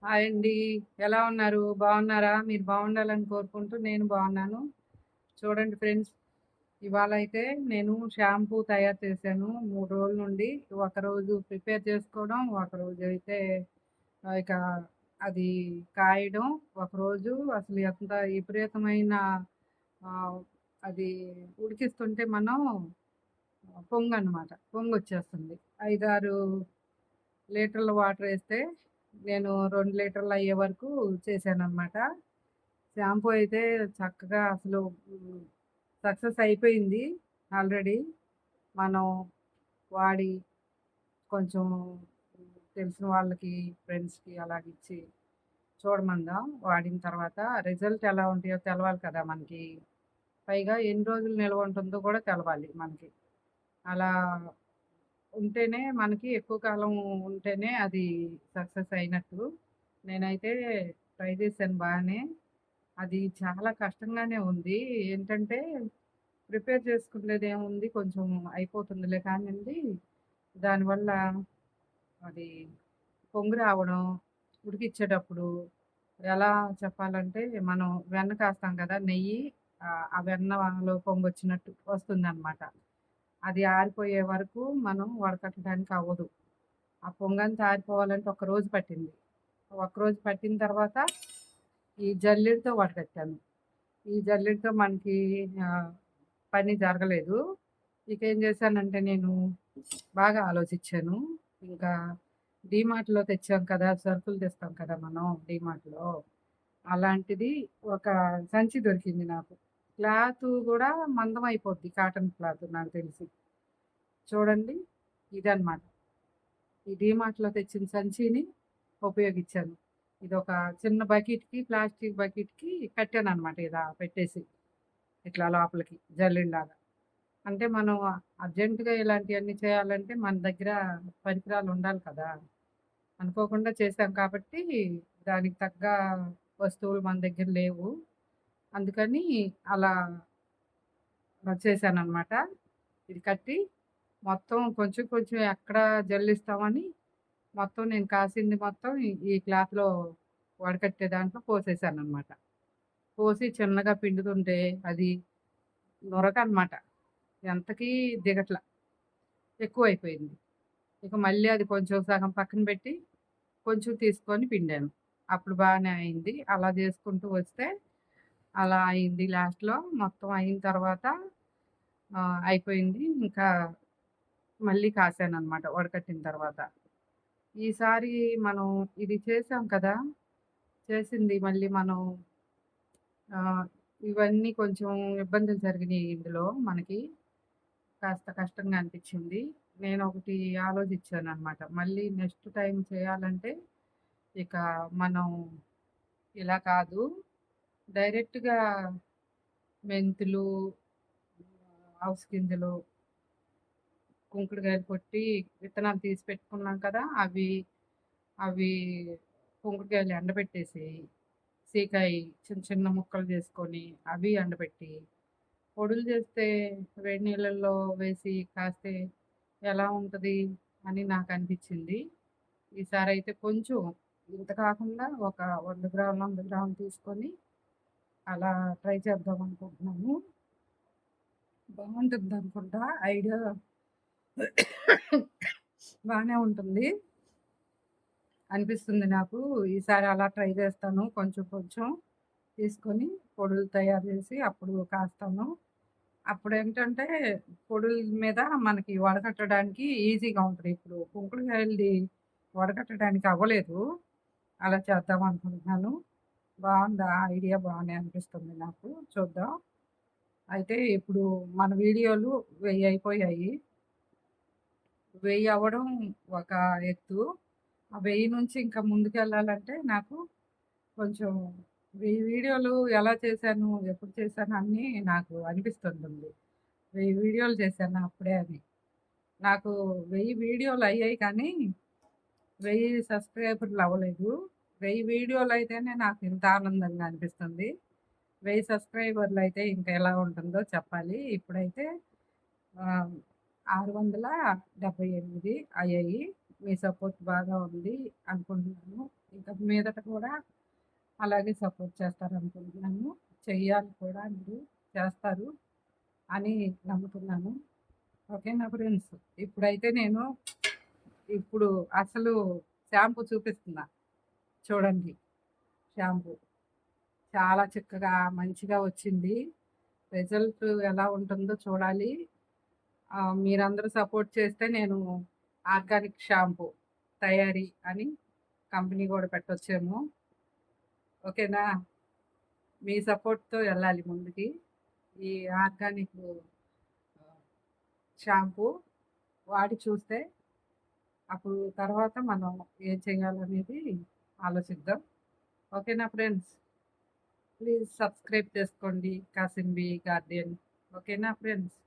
Hi అండి. ఎలా ఉన్నారు? బాగున్నారా? మీరు బాగుండాలని కోరుకుంటూ నేను బాగున్నాను. చూడండి ఫ్రెండ్స్, ఇవాళైతే నేను షాంపూ తయారు చేశాను 3 రోజుల నుండి. ఒకరోజు ప్రిపేర్ చేసుకోవడం, ఒకరోజు అయితే ఇక అది కాయడం, ఒకరోజు అసలు ఎంత విపరీతమైన ఆహ్, అది ఉడికిస్తుంటే మనం పొంగనమాట. పొంగొచ్చేస్తుంది. 5, 6 లీటర్ల వాటరేస్తే నేను 2 లీటర్లు అయ్యే వరకు చేశాననమాట. షాంపూ అయితే చక్కగా అసలు సక్సెస్ అయిపోయింది ఆల్రెడీ. మనం వాడి కొంచెం తెలిసిన వాళ్ళకి, ఫ్రెండ్స్‌కి అలాగిచ్చి చూడమందాం. వాడిన తర్వాత రిజల్ట్ ఎలా ఉంటాయో తెలవాలి కదా మనకి. పైగా ఎన్ని రోజులు నిల్వ ఉంటుందో కూడా తెలవాలి మనకి. అలా ఉంటేనే మనకి ఎక్కువ కాలం ఉంటేనే అది సక్సెస్ అయినట్టు. నేనైతే ట్రై చేశాను బానే. అది చాలా కష్టంగానే ఉంది. ఏంటంటే ప్రిపేర్ చేసుకునేదేముంది కొంచెం అయిపోతుందిలే కానండి. దానివల్ల అది పొంగు రావడం, ఉడికిచ్చేటప్పుడు ఎలా చెప్పాలంటే మనం వెన్న కాస్తాం కదా! నెయ్యి ఆ వెన్నలో పొంగొచ్చినట్టు వస్తుందనమాట. అది ఆరిపోయే వరకు మనం వడకట్టడానికి అవ్వదు. ఆ పొంగంతా ఆరిపోవాలంటే ఒక రోజు పట్టింది. ఒకరోజు పట్టిన తర్వాత ఈ జల్లెడతో వడకట్టాను. ఈ జల్లెడతో మనకి ఆహ్, పని జరగలేదు. ఇకేం చేశానంటే నేను బాగా ఆలోచిచ్చాను. ఇంకా డీమార్ట్‌లో తెచ్చాం కదా! సరుకులు తెస్తాం కదా మనం డీమార్ట్‌లో. అలాంటిది ఒక సంచి దొరికింది నాకు. క్లాతు గూడా మందం అయిపోద్ది కాటన్ క్లాత్ నాకు తెలిసి. చూడండి ఇదనమాట. ఈ డీమార్ట్‌లో తెచ్చిన సంచిని ఉపయోగించాను. ఇదొక చిన్న బకెట్‌కి, ప్లాస్టిక్ బకెట్‌కి కట్టాననమాట ఇలా పెట్టేసి. ఇట్లా లోపలికి జల్లెడలాగా. అంటే మనం అర్జెంట్‌గా ఇలాంటియన్నీ చేయాలంటే మన దగ్గర పరికరాలు ఉండాలి కదా! అనుకోకుండా చేశాం కాబట్టి దానికి తగ్గ వస్తువులు మన దగ్గర లేవు. అందుకని అలా చేశాననమాట. ఇది కట్టి మొత్తం కొంచెం కొంచెం ఎక్కడ జల్లిస్తామని మొత్తం నేను కాసింది మొత్తం ఈ క్లాత్‌లో వడకట్టే దాంట్లో పోసేసాననమాట. పోసి చిన్నగా పిండుతుంటే అది నురగనమాట. ఎంతకీ దిగట్ల. ఎక్కువైపోయింది. ఇక మళ్ళీ అది కొంచెం సగం పక్కన పెట్టి, కొంచెం తీసుకొని పిండాను. అప్పుడు బానే అయింది. అలా చేసుకుంటూ వస్తే అలా అయింది లాస్ట్‌లో. మొత్తం అయిన తర్వాత అయిపోయింది. ఇంకా మళ్ళీ కాసాననమాట వడకట్టిన తర్వాత. ఈసారి మనం ఇది చేసాం కదా! చేసింది మళ్ళీ మనం ఆహ్, ఇవన్నీ కొంచెం ఇబ్బందులు జరిగినియి ఇందులో మనకి. కాస్త కష్టంగా అనిపిచ్చింది. నేనొకటి ఆలోచించాననమాట. మళ్ళీ నెక్స్ట్ టైమ్ చేయాలంటే ఇక మనం ఇలా కాదు, డైరెక్ట్‌గా మెంతులు, అవిసె గింజలు, కుంకుడుకాయలు కొట్టి విత్తనాలు తీసి పెట్టుకున్నాం కదా! అవి అవి కుంకుడుకాయలు ఎండబెట్టేసి, సీకాయి చిన్న చిన్న ముక్కలు చేసుకొని, అవి ఎండబెట్టి, పొడులు చేస్తే వేడి నీళ్ళల్లో వేసి కాస్తే ఎలా ఉంటది అని నాకనిపిచ్చింది. ఈసారైతే కొంచెం ఇంత కాకుండా ఒక 100 గ్రాములు, 100 గ్రాములు తీసుకొని అలా ట్రై చేద్దాం అనుకుంటున్నాను. బావుంటుందనుకుంటా ఐడియా బానే ఉంటుంది. అనిపిస్తుంది నాకు. ఈసారి అలా ట్రై చేస్తాను. కొంచెం కొంచెం తీసుకొని పొడులు తయారు చేసి అప్పుడు కాస్తాను. అప్పుడేంటంటే పొడుల మీద మనకి వడకట్టడానికి ఈజీగా ఉంటది. ఇప్పుడు కుంకుడుకాయలది వడకట్టడానికి అవ్వలేదు. అలా చేద్దాం అనుకుంటున్నాను. బావుందా? ఐడియా బానే అనిపిస్తుంది నాకు. చూద్దాం. అయితే ఇప్పుడు మన వీడియోలు 1000 అయిపోయాయి. 1000 అవ్వడం ఒక ఎత్తు. ఆ 1000 నుంచి ఇంకా ముందుకెళ్ళాలంటే నాకు కొంచెం 1000 వీడియోలు ఎలా చేశాను, ఎప్పుడు చేశాను అన్నీ నాకు అనిపిస్తుంటుంది. 1000 వీడియోలు చేశాను అప్పుడే అని. నాకు 1000 వీడియోలు అయ్యాయి కానీ 1000 సబ్స్క్రైబర్లు అవ్వలేదు. 1000 వీడియోలయితేనే నాకు ఇంత ఆనందంగా అనిపిస్తుంది. 1000 సబ్స్క్రైబర్లయితే ఇంకా ఎలా ఉంటుందో చెప్పాలి. ఇప్పుడైతే ఆహ్, 678 అయ్యాయి. మీ సపోర్ట్ బాగా ఉంది అనుకుంటున్నాను. ఇక మీదట కూడా అలాగే సపోర్ట్ చేస్తారనుకుంటున్నాను. చెయ్యాలి కూడా, మీరు చేస్తారు అని నమ్ముతున్నాను. ఓకేనా ఫ్రెండ్స్? ఇప్పుడైతే నేను ఇప్పుడు అసలు షాంపూ చూపిస్తున్నా. చూడండి షాంపూ. చాలా చక్కగా మంచిగా వచ్చింది. రిజల్ట్ ఎలా ఉంటుందో చూడాలి. మీరందరూ సపోర్ట్ చేస్తే నేను ఆర్గానిక్ షాంపూ తయారీ అని కంపెనీ కూడా పెట్టొచ్చేమో. ఓకేనా? మీ సపోర్ట్‌తో వెళ్ళాలి ముందుకి. ఈ ఆర్గానిక్ షాంపూ వాడి చూస్తే అప్పుడు తర్వాత మనం ఏం చేయాలనేది ఆలోచిద్దాం. ఓకేనా ఫ్రెండ్స్? ప్లీజ్ సబ్స్క్రైబ్ చేసుకోండి కాసిం బీ గార్డెన్. ఓకేనా ఫ్రెండ్స్?